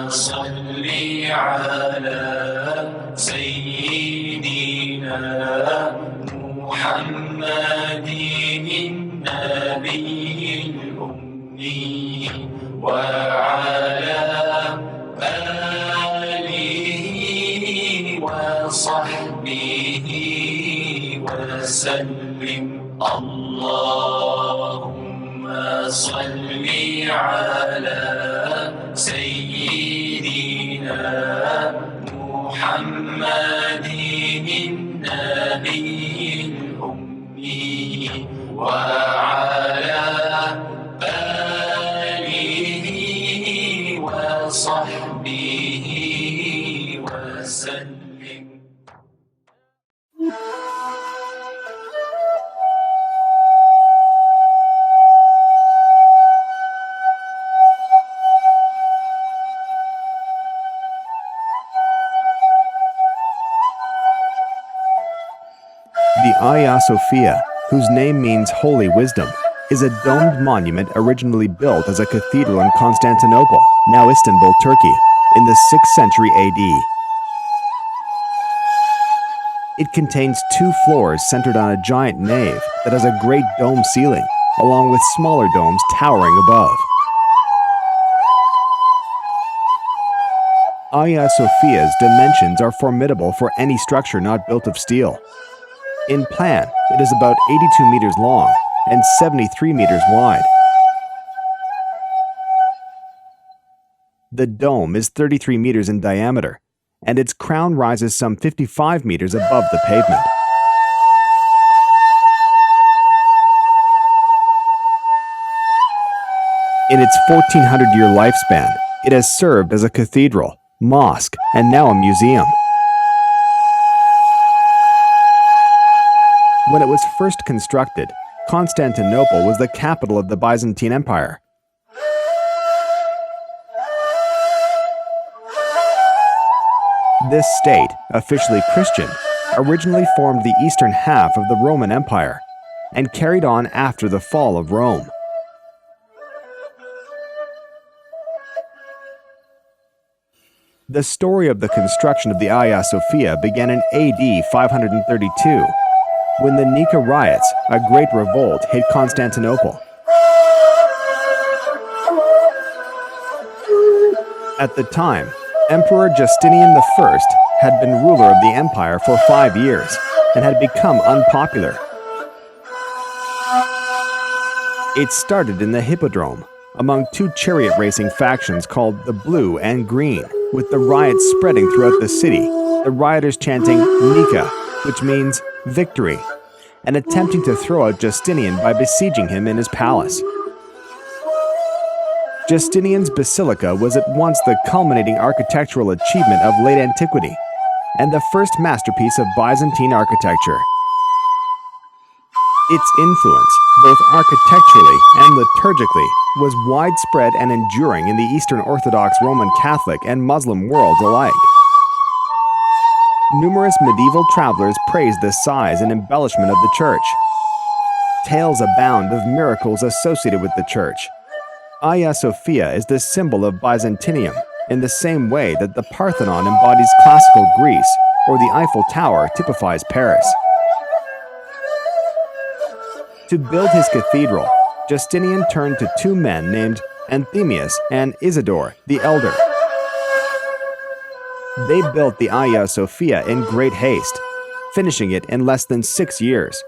صل على سيدنا محمد النبي الأمي وعلى آله وصحبه وسلم. اللهم صل على سيدنا محمد النبي الأمي وعلى آله وصحبه وسلم. The Hegia Sophia, whose name means Holy Wisdom, is a domed monument originally built as a cathedral in Constantinople, now Istanbul, Turkey, in the 6th century AD. It contains 2 floors centered on a giant nave that has a great dome ceiling, along with smaller domes towering above. Hegia Sophia's dimensions are formidable for any structure not built of steel. In plan, it is about 82 meters long and 73 meters wide. The dome is 33 meters in diameter, and its crown rises some 55 meters above the pavement. In its 1400-year lifespan, it has served as a cathedral, mosque, and now a museum. When it was first constructed, Constantinople was the capital of the Byzantine Empire. This state, officially Christian, originally formed the eastern half of the Roman Empire and carried on after the fall of Rome. The story of the construction of the Hegia Sophia began in AD 532, when the Nika riots, a great revolt, hit Constantinople. At the time, Emperor Justinian I had been ruler of the empire for 5 years and had become unpopular. It started in the Hippodrome, among 2 chariot racing factions called the Blue and Green, with the riots spreading throughout the city, the rioters chanting Nika, which means victory, and attempting to throw out Justinian by besieging him in his palace. Justinian's basilica was at once the culminating architectural achievement of late antiquity and the first masterpiece of Byzantine architecture. Its influence, both architecturally and liturgically, was widespread and enduring in the Eastern Orthodox Roman Catholic and Muslim worlds alike. Numerous medieval travelers praised the size and embellishment of the church. Tales abound of miracles associated with the church. Hegia Sophia is the symbol of Byzantium, in the same way that the Parthenon embodies classical Greece or the Eiffel Tower typifies Paris. To build his cathedral, Justinian turned to 2 men named Anthemius and Isidore the Elder. They built the Hegia Sophia in great haste, finishing it in less than 6 years.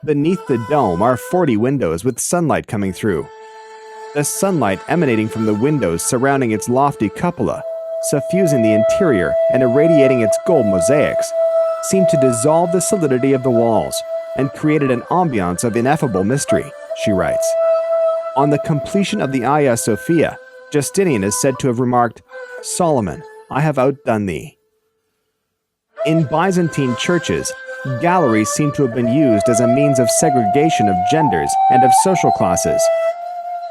Beneath the dome are 40 windows with sunlight coming through. The sunlight emanating from the windows surrounding its lofty cupola, suffusing the interior and irradiating its gold mosaics, seemed to dissolve the solidity of the walls and created an ambiance of ineffable mystery, she writes. On the completion of the Hegia Sophia, Justinian is said to have remarked, "Solomon, I have outdone thee." In Byzantine churches, galleries seem to have been used as a means of segregation of genders and of social classes.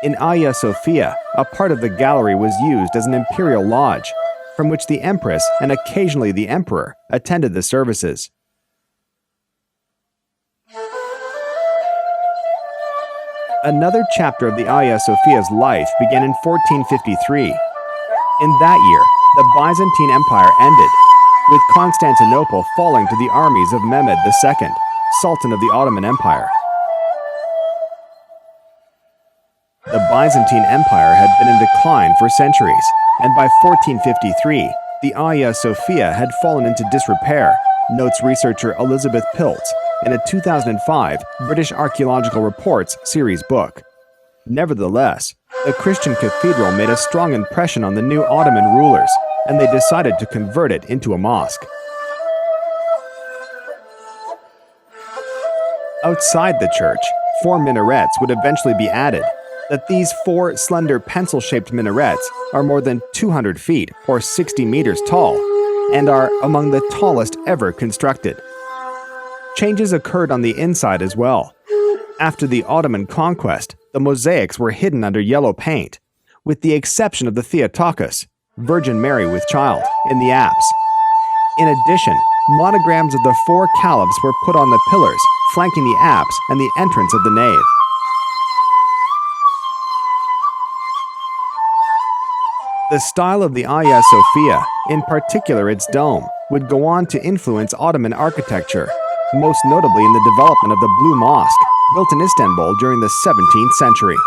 In Hegia Sophia, a part of the gallery was used as an imperial lodge, from which the empress and occasionally the emperor attended the services. Another chapter of the Hagia Sophia's life began in 1453. In that year, the Byzantine Empire ended, with Constantinople falling to the armies of Mehmed II, Sultan of the Ottoman Empire. The Byzantine Empire had been in decline for centuries, and by 1453, the Hagia Sophia had fallen into disrepair, notes researcher Elizabeth Piltz in a 2005 British Archaeological Reports series book. Nevertheless, the Christian cathedral made a strong impression on the new Ottoman rulers, and they decided to convert it into a mosque. Outside the church, 4 minarets would eventually be added. That these 4 slender pencil-shaped minarets are more than 200 feet or 60 meters tall and are among the tallest ever constructed. Changes occurred on the inside as well. After the Ottoman conquest, the mosaics were hidden under yellow paint, with the exception of the Theotokos, Virgin Mary with Child, in the apse. In addition, monograms of the 4 caliphs were put on the pillars, flanking the apse and the entrance of the nave. The style of the Hagia Sophia, in particular its dome, would go on to influence Ottoman architecture, most notably in the development of the Blue Mosque, built in Istanbul during the 17th century.